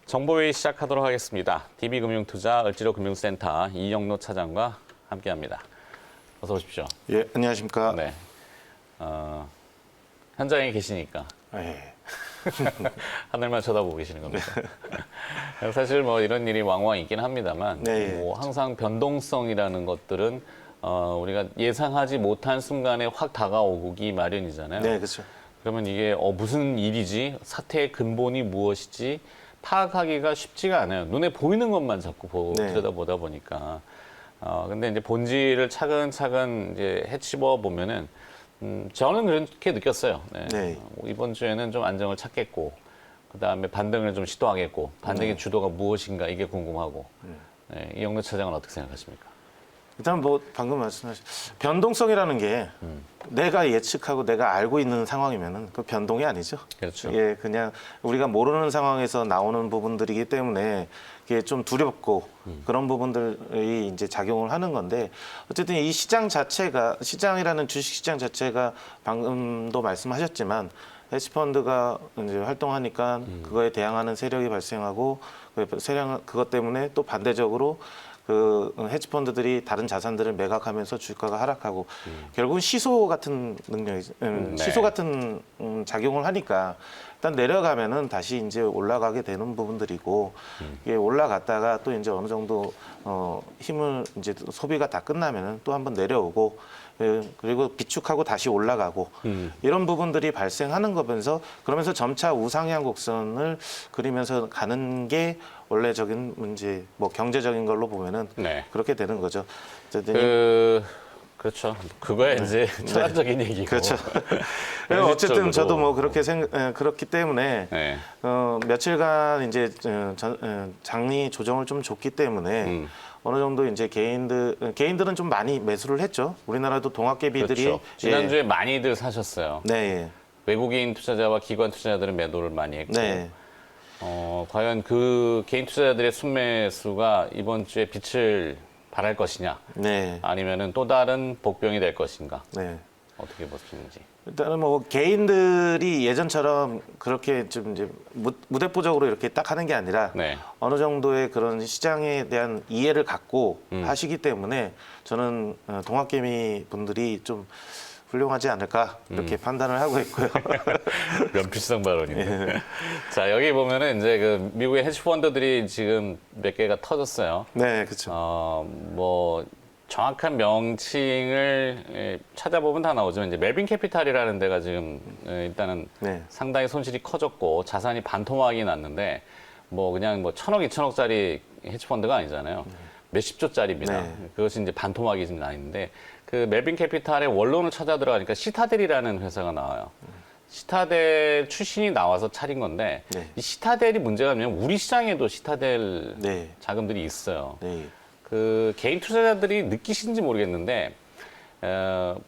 정보회의 시작하도록 하겠습니다. DB금융투자 을지로금융센터 이영로 차장과 함께합니다. 어서 오십시오. 예, 안녕하십니까. 네. 현장에 계시니까 예. 하늘만 쳐다보고 계시는 겁니다. 사실 뭐 이런 일이 왕왕 있긴 합니다만, 네. 뭐 항상 변동성이라는 것들은 우리가 예상하지 못한 순간에 확 다가오기 마련이잖아요. 네, 그렇죠. 그러면 이게 무슨 일이지? 사태의 근본이 무엇이지? 파악하기가 쉽지가 않아요. 눈에 보이는 것만 자꾸 네. 들여다보다 보니까. 근데 이제 본질을 차근차근 이제 헤치버 보면은, 저는 그렇게 느꼈어요. 네. 네. 이번 주에는 좀 안정을 찾겠고, 그 다음에 반등을 좀 시도하겠고, 반등의 주도가 무엇인가 이게 궁금하고, 네. 이영로 차장은 어떻게 생각하십니까? 일단 뭐 방금 말씀하신 변동성이라는 게 내가 예측하고 내가 알고 있는 상황이면은 그 변동이 아니죠. 그렇죠. 예, 그냥 우리가 모르는 상황에서 나오는 부분들이기 때문에 이게 좀 두렵고 그런 부분들이 이제 작용을 하는 건데 어쨌든 이 시장 자체가 시장이라는 주식 시장 자체가 방금도 말씀하셨지만 헤지펀드가 이제 활동하니까 그거에 대항하는 세력이 발생하고 그것 때문에 또 반대적으로 그 헤지펀드들이 다른 자산들을 매각하면서 주가가 하락하고 결국은 시소 같은 능력이 네. 시소 같은 작용을 하니까 일단 내려가면은 다시 이제 올라가게 되는 부분들이고 이게 올라갔다가 또 이제 어느 정도 힘을 이제 소비가 다 끝나면은 또 한번 내려오고 그리고 비축하고 다시 올라가고 이런 부분들이 발생하는 거면서 그러면서 점차 우상향 곡선을 그리면서 가는 게 원래적인 문제 뭐 경제적인 걸로 보면은 네. 그렇게 되는 거죠. 어쨌든 그렇죠. 그거야 이제 철학적인 얘기고. 그렇죠. 어쨌든 저도 뭐 그렇게 그렇기 때문에 네. 며칠간 이제 장리 조정을 좀 줬기 때문에 어느 정도 이제 개인들은 좀 많이 매수를 했죠. 우리나라도 동학개비들이 그렇죠. 지난주에 많이들 사셨어요. 네, 외국인 투자자와 기관 투자자들은 매도를 많이 했고, 네, 과연 그 개인 투자자들의 순매수가 이번 주에 빛을 발할 것이냐, 네, 아니면은 또 다른 복병이 될 것인가, 네. 어떻게 보시는지. 일단은 뭐 개인들이 예전처럼 그렇게 좀 이제 무대포적으로 이렇게 딱 하는 게 아니라 네. 어느 정도의 그런 시장에 대한 이해를 갖고 하시기 때문에 저는 동학개미 분들이 좀 훌륭하지 않을까 이렇게 판단을 하고 있고요. 면피성 발언인데. 자, 여기 보면은 이제 그 미국의 헤지펀드들이 지금 몇 개가 터졌어요. 네, 그렇죠. 뭐 정확한 명칭을 찾아보면 다 나오지만 이제 멜빈 캐피탈이라는 데가 지금 일단은 네. 상당히 손실이 커졌고 자산이 반토막이 났는데 뭐 그냥 뭐 1,000억, 2,000억짜리 헤지펀드가 아니잖아요. 몇십조짜리입니다. 네. 그것이 이제 반토막이 지금 나 있는데 그 멜빈 캐피탈의 원론을 찾아 들어가니까 시타델이라는 회사가 나와요. 시타델 출신이 나와서 차린 건데 네. 이 시타델이 문제가 뭐냐면 우리 시장에도 시타델 네. 자금들이 있어요. 네. 그 개인 투자자들이 느끼시는지 모르겠는데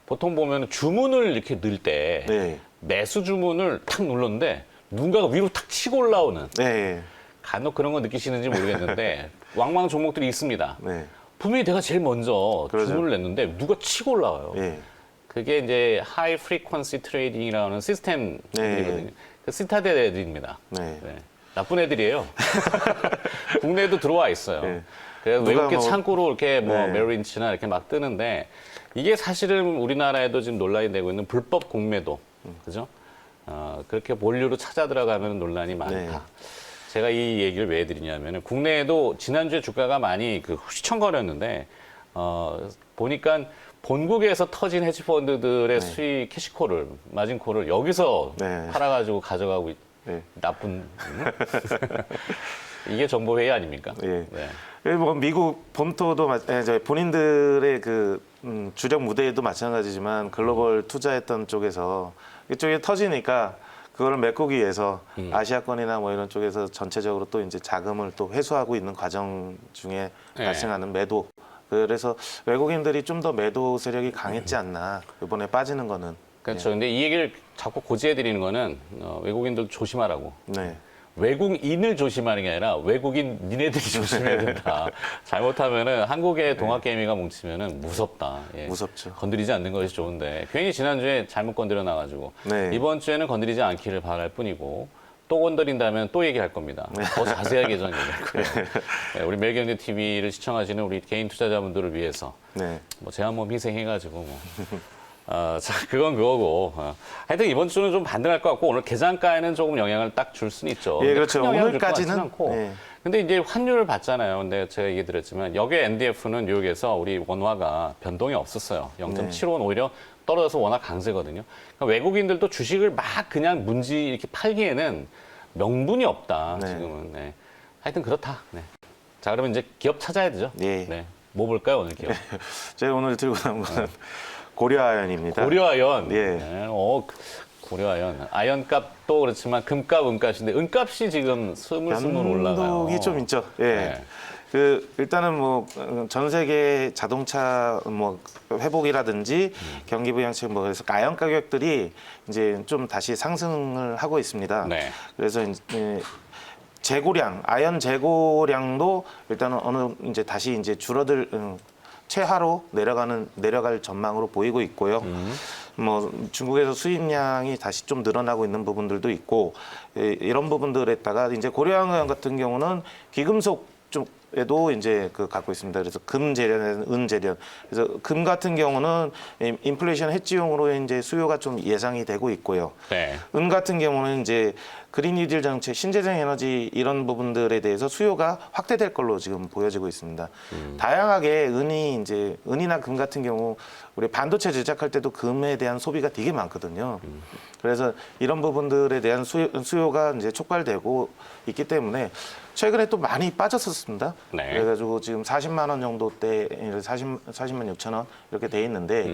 보통 보면 주문을 이렇게 넣을 때 네. 매수 주문을 탁 눌렀는데 누군가가 위로 탁 치고 올라오는 네. 간혹 그런 거 느끼시는지 모르겠는데 왕왕 종목들이 있습니다. 네. 분명히 내가 제일 먼저 그러죠. 주문을 냈는데 누가 치고 올라와요. 네. 그게 이제 하이 프리퀀시 트레이딩이라는 시스템들이거든요. 네. 그 시타델 애들입니다. 네. 네. 나쁜 애들이에요. 국내에도 들어와 있어요. 네. 그래서 누가 외국계 뭐- 창고로 이렇게 뭐 네. 메릴린치나 이렇게 막 뜨는데 이게 사실은 우리나라에도 지금 논란이 되고 있는 불법 공매도, 그죠? 그렇게 본류로 찾아 들어가는 논란이 많다. 네. 제가 이 얘기를 왜 해드리냐면은 국내에도 지난주에 주가가 많이 그 휘청거렸는데 보니까 본국에서 터진 헤지펀드들의 수익 캐시콜을 마진콜을 여기서 네. 팔아가지고 가져가고 네. 나쁜 이게 정보회의 아닙니까? 예. 네. 뭐 미국 본토도 본인들의 그 주력 무대에도 마찬가지지만 글로벌 투자했던 쪽에서 이쪽에 터지니까 그거를 메꾸기 위해서 아시아권이나 뭐 이런 쪽에서 전체적으로 또 이제 자금을 또 회수하고 있는 과정 중에 네. 발생하는 매도. 그래서 외국인들이 좀 더 매도 세력이 강했지 않나 이번에 빠지는 거는. 그렇죠. 근데 이 얘기를 자꾸 고지해드리는 거는 외국인들 조심하라고. 네. 외국인을 조심하는 게 아니라 외국인 니네들이 조심해야 된다. 잘못하면은 한국의 동학개미가 뭉치면은 무섭다. 예. 무섭죠. 건드리지 않는 것이 좋은데 괜히 지난주에 잘못 건드려 놔가지고 네. 이번 주에는 건드리지 않기를 바랄 뿐이고 또 건드린다면 또 얘기할 겁니다. 더 자세하게 저는 얘기할 거예요. 네, 우리 매일경제 TV를 시청하시는 우리 개인 투자자분들을 위해서 네. 뭐 제가 뭐 희생해가지고 뭐. 자, 그건 그거고. 하여튼 이번 주는 좀 반등할 것 같고 오늘 계장가에는 조금 영향을 딱 줄 수는 있죠. 예, 그렇죠. 큰 영향을 줄것 오늘까지는. 같지는 않고. 예. 근데 이제 환율을 봤잖아요. 근데 제가 얘기 드렸지만 여기 NDF는 뉴욕에서 우리 원화가 변동이 없었어요. 0.75는 오히려 떨어져서 워낙 강세거든요. 그러니까 외국인들도 주식을 막 그냥 문지 이렇게 팔기에는 명분이 없다. 네. 지금은. 네. 하여튼 그렇다. 네. 자, 그러면 이제 기업 찾아야 되죠. 예. 네. 뭐 볼까요, 오늘 기업? 제가 오늘 들고 나온 거는 고려아연입니다. 고려아연. 예. 네. 고려아연. 아연값도 그렇지만 금값, 은값인데 은값이 지금 스물스물 올라가요. 변동이 좀 있죠. 예. 네. 일단은 뭐 전 세계 자동차 뭐 회복이라든지 경기 부양책 뭐 그래서 아연 가격들이 이제 좀 다시 상승을 하고 있습니다. 네. 그래서 이제 재고량, 아연 재고량도 일단은 어느 이제 다시 이제 줄어들 최하로 내려갈 전망으로 보이고 있고요. 뭐 중국에서 수입량이 다시 좀 늘어나고 있는 부분들도 있고 이런 부분들에다가 이제 고려아연 같은 경우는 귀금속 쪽에도 이제 갖고 있습니다. 그래서 금 재련, 은 재련. 그래서 금 같은 경우는 인플레이션 해지용으로 이제 수요가 좀 예상이 되고 있고요. 네. 은 같은 경우는 이제 그린 뉴딜 정책, 신재생 에너지 이런 부분들에 대해서 수요가 확대될 걸로 지금 보여지고 있습니다. 다양하게 은이나 금 같은 경우 우리 반도체 제작할 때도 금에 대한 소비가 되게 많거든요. 그래서 이런 부분들에 대한 수요가 이제 촉발되고 있기 때문에 최근에 또 많이 빠졌었습니다. 네. 그래가지고 지금 40만 원 정도대 40만 6천 원 이렇게 돼 있는데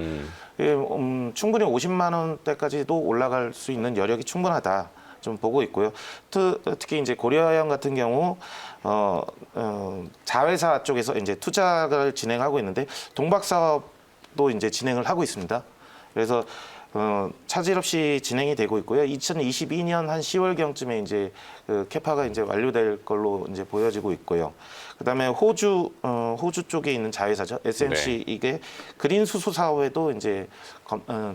충분히 50만 원대까지도 올라갈 수 있는 여력이 충분하다. 좀 보고 있고요. 특히 이제 고려아연 같은 경우 자회사 쪽에서 이제 투자를 진행하고 있는데 동박 사업도 이제 진행을 하고 있습니다. 그래서 차질 없이 진행이 되고 있고요. 2022년 한 10월경쯤에 이제 캐파가 이제 완료될 걸로 이제 보여지고 있고요. 그다음에 호주 쪽에 있는 자회사죠. SNC 네. 이게 그린 수소 사업에도 이제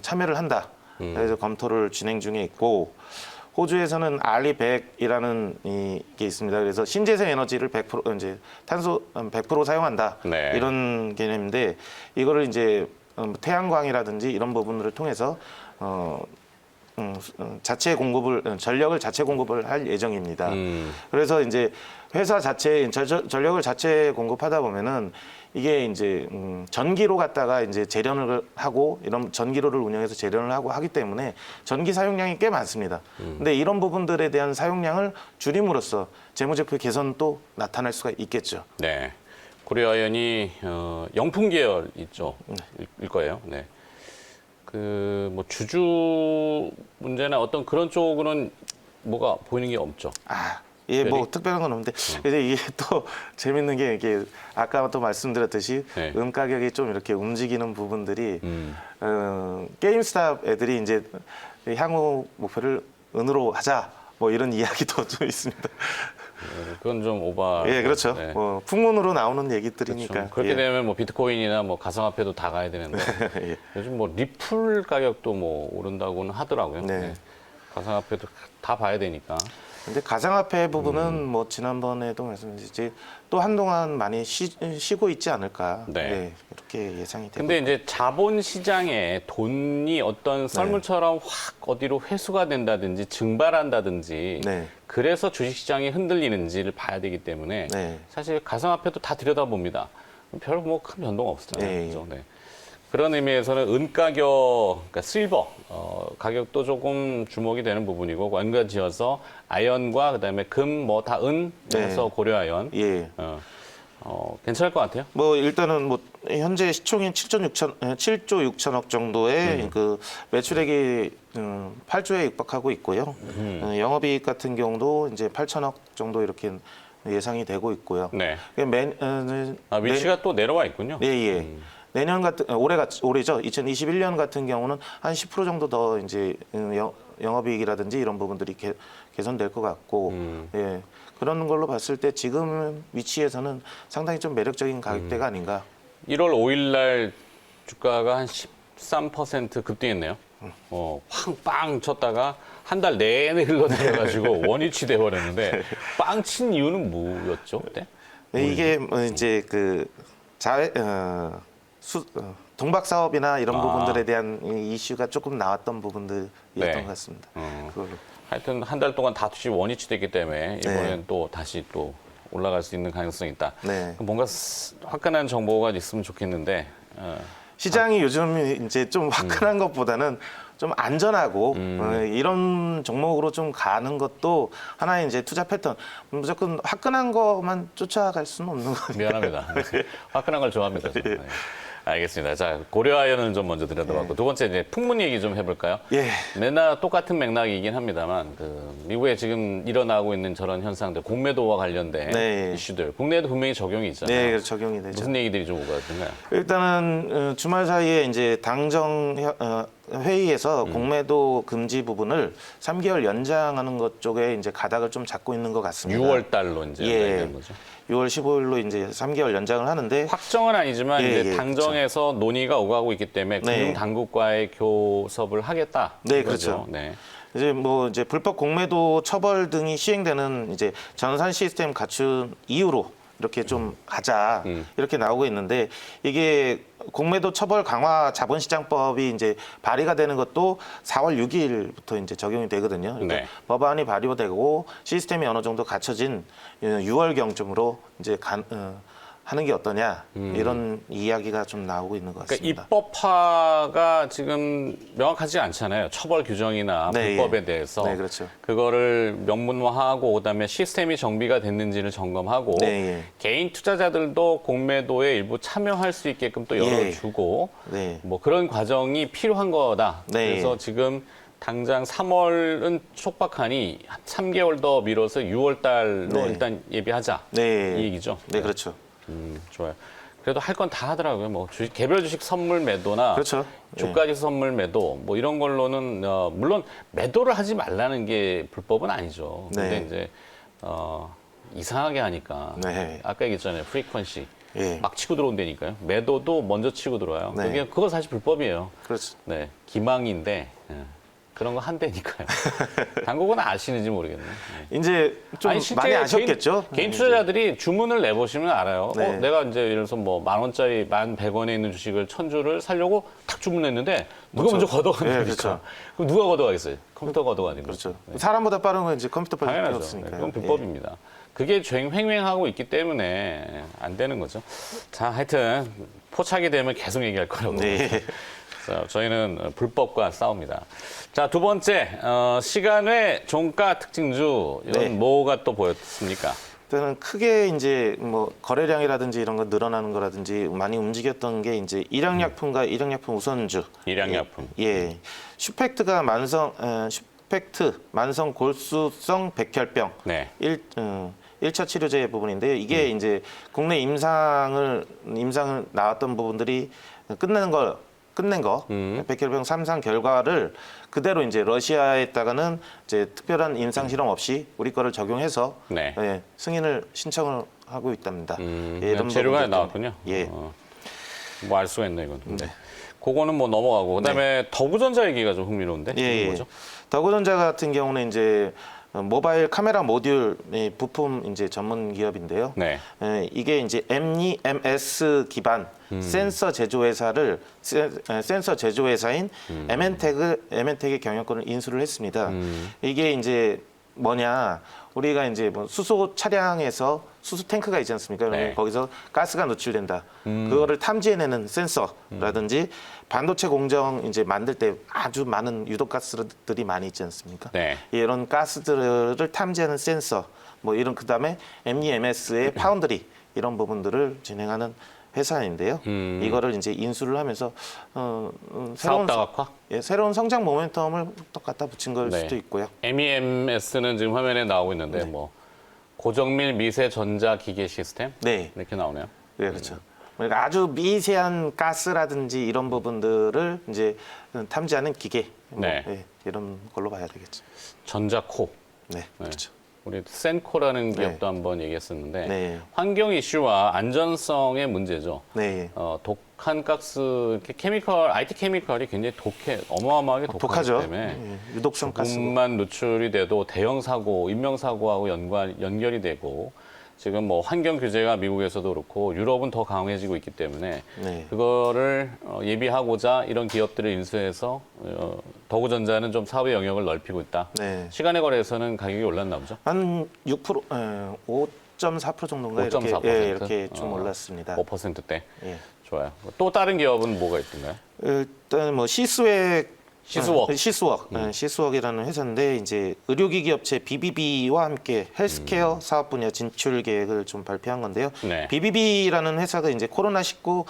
참여를 한다. 그래서 검토를 진행 중에 있고. 호주에서는 알리100이라는 게 있습니다. 그래서 신재생 에너지를 100% 이제 탄소 100% 사용한다. 네. 이런 개념인데 이거를 이제 태양광이라든지 이런 부분들을 통해서 전력을 자체 공급을 할 예정입니다. 그래서 이제 회사 자체 전력을 자체 공급하다 보면은 이게 이제 전기로 갖다가 이제 재련을 하고 이런 전기로를 운영해서 재련을 하고 하기 때문에 전기 사용량이 꽤 많습니다. 근데 이런 부분들에 대한 사용량을 줄임으로써 재무제표 개선도 나타날 수가 있겠죠. 네. 고려아연이 영풍 계열 있죠. 일 거예요. 네. 뭐 주주 문제나 어떤 그런 쪽으로는 뭐가 보이는 게 없죠. 예, 뭐 특별한 건 없는데 이제 이게 또 재밌는 게 이게 아까 또 말씀드렸듯이 네. 은 가격이 좀 이렇게 움직이는 부분들이 게임스탑 애들이 이제 향후 목표를 은으로 하자 뭐 이런 이야기도 좀 있습니다. 그건 좀 오바. 예, 그렇죠. 네. 풍문으로 나오는 얘기들이니까. 그렇죠. 그렇게 예. 되면 뭐 비트코인이나 뭐 가상화폐도 다 가야 되는데 예. 요즘 뭐 리플 가격도 뭐 오른다고는 하더라고요. 네. 네. 가상화폐도 다 봐야 되니까. 근데 가상화폐 부분은 뭐 지난번에도 말씀드렸지 또 한동안 많이 쉬고 있지 않을까. 네. 이렇게 예상이 되고. 근데 이제 자본 시장에 돈이 어떤 썰물처럼 확 어디로 회수가 된다든지 증발한다든지 네. 그래서 주식 시장이 흔들리는지를 봐야 되기 때문에 네. 사실 가상화폐도 다 들여다봅니다. 별 뭐 큰 변동 없었잖아요. 네. 그죠? 네. 그런 의미에서는 은 가격, 그러니까 실버 가격도 조금 주목이 되는 부분이고 연관지어서 아연과 그다음에 금 뭐 다 은 해서 네. 고려아연 예. 괜찮을 것 같아요. 뭐 일단은 뭐 현재 시총이 7조 6천억 정도의 그 매출액이 8조에 육박하고 있고요. 영업이익 같은 경우도 이제 8천억 정도 이렇게 예상이 되고 있고요. 네. 위치가 또 내려와 있군요. 네, 예. 내년 올해죠. 2021년 같은 경우는 한 10% 정도 더 이제 영업이익이라든지 이런 부분들이 개선될 것 같고, 예. 그런 걸로 봤을 때 지금 위치에서는 상당히 좀 매력적인 가격대가 아닌가. 1월 5일 날 주가가 한 13% 급등했네요. 팡빵 쳤다가 한 달 내내 흘러내려가지고 원위치 돼버렸는데 빵 친 이유는 뭐였죠 그때? 네, 이게 뭐 이제 동박 사업이나 이런 부분들에 대한 이 이슈가 조금 나왔던 부분들이었던 네. 것 같습니다. 그걸로. 하여튼 한 달 동안 다시 원위치 됐기 때문에 이번엔 네. 또 다시 또 올라갈 수 있는 가능성이 있다. 네. 뭔가 화끈한 정보가 있으면 좋겠는데 시장이 요즘 이제 좀 화끈한 것보다는 좀 안전하고 이런 종목으로 좀 가는 것도 하나의 이제 투자 패턴. 무조건 화끈한 것만 쫓아갈 수는 없는 거니까. 미안합니다. 화끈한 걸 좋아합니다. 저는. 네. 알겠습니다. 자, 고려아연은 좀 먼저 드려들어봤고 두 번째 이제 풍문 얘기 좀 해볼까요? 예. 맨날 똑같은 맥락이긴 합니다만 미국에 지금 일어나고 있는 저런 현상들, 공매도와 관련된 네. 이슈들, 국내에도 분명히 적용이 있잖아요. 네, 그래서 적용이 되죠. 무슨 얘기들이 좀 오고 있나요? 일단은 주말 사이에 이제 당정 회의에서 공매도 금지 부분을 3개월 연장하는 것 쪽에 이제 가닥을 좀 잡고 있는 것 같습니다. 6월 달로 이제 되는 거죠. 6월 15일로 이제 3개월 연장을 하는데 확정은 아니지만 예, 이제 예, 당정에서 논의가 오가고 있기 때문에 네. 금융 당국과의 교섭을 하겠다. 네, 이거죠. 그렇죠. 네. 이제 뭐 이제 불법 공매도 처벌 등이 시행되는 이제 전산 시스템 갖춘 이후로 이렇게 좀 하자 이렇게 나오고 있는데 이게 공매도 처벌 강화 자본시장법이 이제 발의가 되는 것도 4월 6일부터 이제 적용이 되거든요. 그러니까 네. 법안이 발의되고 시스템이 어느 정도 갖춰진 6월 경쯤으로 이제 하는 게 어떠냐 이런 이야기가 좀 나오고 있는 것 그러니까 같습니다. 입법화가 지금 명확하지 않잖아요. 처벌 규정이나 네, 불법에 예. 대해서 네, 그렇죠. 그거를 명문화하고 그다음에 시스템이 정비가 됐는지를 점검하고 네, 예. 개인 투자자들도 공매도에 일부 참여할 수 있게끔 또 열어주고 네. 뭐 그런 과정이 필요한 거다. 네. 그래서 지금 당장 3월은 촉박하니 3개월 더 미뤄서 6월 달로 네. 일단 예비하자. 네. 이 얘기죠. 네, 그렇죠. 좋아요. 그래도 할 건 다 하더라고요. 뭐 개별 주식 선물 매도나 그렇죠. 주가지 선물 매도 뭐 이런 걸로는 물론 매도를 하지 말라는 게 불법은 아니죠. 근데 네. 이제 이상하게 하니까 네. 아까 얘기했잖아요. 프리퀀시 예. 막 치고 들어온다니까요. 매도도 먼저 치고 들어와요. 네. 그거 사실 불법이에요. 그렇죠. 네, 기망인데 그런 거 한대니까요. 당국은 아시는지 모르겠네요. 네. 이제 좀 아니, 실제 많이 아셨겠죠? 개인 투자자들이 주문을 내보시면 알아요. 네. 내가 이제 예를 들어서 뭐 10,000원짜리 1,100원에 있는 주식을 1,000주를 살려고 탁 주문했는데 누가 먼저 걷어가니까. 네, 그렇죠. 그럼 누가 걷어가겠어요? 컴퓨터 걷어가는 거죠. 그렇죠. 사람보다 빠른 건 이제 컴퓨터밖에 당연하죠. 없으니까요. 그건 불법입니다. 그게 횡행하고 있기 때문에 안 되는 거죠. 자, 하여튼 포착이 되면 계속 얘기할 거라고. 네. 자, 저희는 불법과 싸웁니다. 자, 두 번째, 시간외 종가 특징주, 이건 네. 뭐가 또 보였습니까? 일단은 크게 이제 뭐 거래량이라든지 이런 거 늘어나는 거라든지 많이 움직였던 게 이제 일양약품과 일양약품 우선주. 일양약품. 예. 슈펙트 만성 골수성 백혈병. 네. 1차 치료제 부분인데요. 이게 이제 국내 임상을 나왔던 부분들이 끝낸 거 백혈병 3상 결과를 그대로 이제 러시아에다가는 이제 특별한 임상 실험 없이 우리 거를 적용해서 네. 예, 승인을 신청을 하고 있답니다. 그냥 재료가 부분들 나왔군요. 예. 뭐 알 수가 있네, 이건. 네. 그거는 뭐 넘어가고. 그 다음에 더구전자 얘기가 좀 흥미로운데? 예, 이게 예. 뭐죠? 더구전자 같은 경우는 이제 모바일 카메라 모듈 부품 이제 전문 기업인데요. 네. 이게 이제 MEMS 기반 센서 제조회사를 센서 제조회사인 에멘텍의 경영권을 인수를 했습니다. 이게 이제 뭐냐? 우리가 이제 뭐 수소 차량에서 수소 탱크가 있지 않습니까? 그러면 네. 거기서 가스가 노출된다. 그거를 탐지해내는 센서라든지 반도체 공정 이제 만들 때 아주 많은 유독 가스들이 많이 있지 않습니까? 네. 이런 가스들을 탐지하는 센서, 뭐 이런 그다음에 MEMS의 파운드리 이런 부분들을 진행하는 회사인데요. 이거를 이제 인수를 하면서 사업 다각화? 새로운 성장 모멘텀을 또 갖다 붙인 걸 네. 수도 있고요. MEMS는 지금 화면에 나오고 있는데 뭐 고정밀 미세 전자 기계 시스템 네, 이렇게 나오네요. 네 그렇죠. 그러니까 아주 미세한 가스라든지 이런 부분들을 이제 탐지하는 기계, 뭐, 네. 이런 걸로 봐야 되겠죠. 전자코. 네, 그렇죠. 우리 센코라는 네. 기업도 한번 얘기했었는데 네. 환경 이슈와 안전성의 문제죠. 네. 독한 가스, 이렇게 케미컬, IT 케미컬이 굉장히 어마어마하게 독하기 독하죠. 때문에 유독성 가스. 조금만 노출이 돼도 대형 사고, 인명 사고하고 연결이 되고 지금 뭐 환경 규제가 미국에서도 그렇고 유럽은 더 강해지고 있기 때문에 네. 그거를 예비하고자 이런 기업들을 인수해서 더구전자는 좀 사업의 영역을 넓히고 있다. 네. 시간에 거래해서는 가격이 올랐나 보죠? 한 6%, 5.4% 정도인가 5.4%. 이렇게 좀 올랐습니다. 5%대. 예. 좋아요. 또 다른 기업은 뭐가 있던가요? 일단 뭐 시스웍 시스웍. 시스웍이라는 회사인데 이제 의료기기 업체 BBB와 함께 헬스케어 사업 분야 진출 계획을 좀 발표한 건데요. 네. BBB라는 회사가 이제 코로나19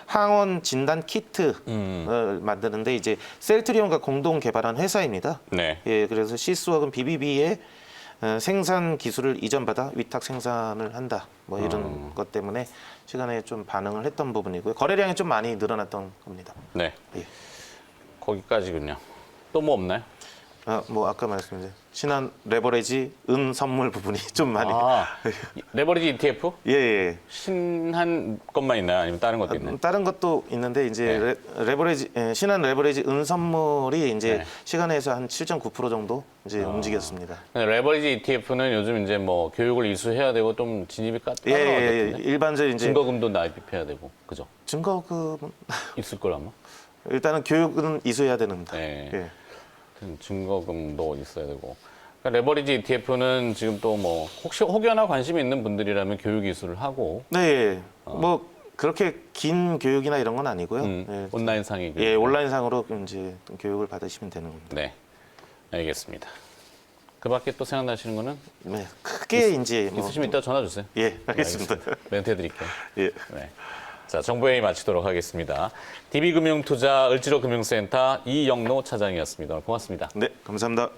항원 진단 키트를 만드는데 이제 셀트리온과 공동 개발한 회사입니다. 네. 예, 그래서 시스웍은 BBB의 생산 기술을 이전받아 위탁 생산을 한다. 뭐 이런 것 때문에 시간에 좀 반응을 했던 부분이고요. 거래량이 좀 많이 늘어났던 겁니다. 네. 예. 거기까지군요. 또 뭐 없나요? 뭐 아까 말씀드린 신한 레버리지 은 선물 부분이 좀 많이 레버리지 ETF? 예, 예. 신한 것만 있나요? 아니면 다른 것도 있나요? 다른 것도 있는데 이제 레버리지 신한 레버리지 은 선물이 이제 네. 시간에서 한 7.9% 정도 이제 움직였습니다. 레버리지 ETF는 요즘 이제 뭐 교육을 이수해야 되고 좀 진입이 예, 예, 까다로워졌거든요. 일반적인 이제 증거금도 납입해야 되고, 그죠? 증거금은 있을 걸 아마. 일단은 교육은 이수해야 되는데. 네. 예. 증거금도 있어야 되고. 그러니까 레버리지 ETF는 지금 또 뭐 혹시 혹여나 관심이 있는 분들이라면 교육 이수를 하고 네, 뭐 그렇게 긴 교육이나 이런 건 아니고요. 예. 온라인 상의 교육. 예, 온라인상으로 이제 교육을 받으시면 되는 겁니다. 네, 알겠습니다. 그밖에 또 생각나시는 거는 네, 크게 이제 뭐 있으시면 이따 전화 주세요. 예, 알겠습니다. 멘트 해드릴게요. 예. 네. 자, 정보회의 마치도록 하겠습니다. DB금융투자 을지로금융센터 이영로 차장이었습니다. 고맙습니다. 네, 감사합니다.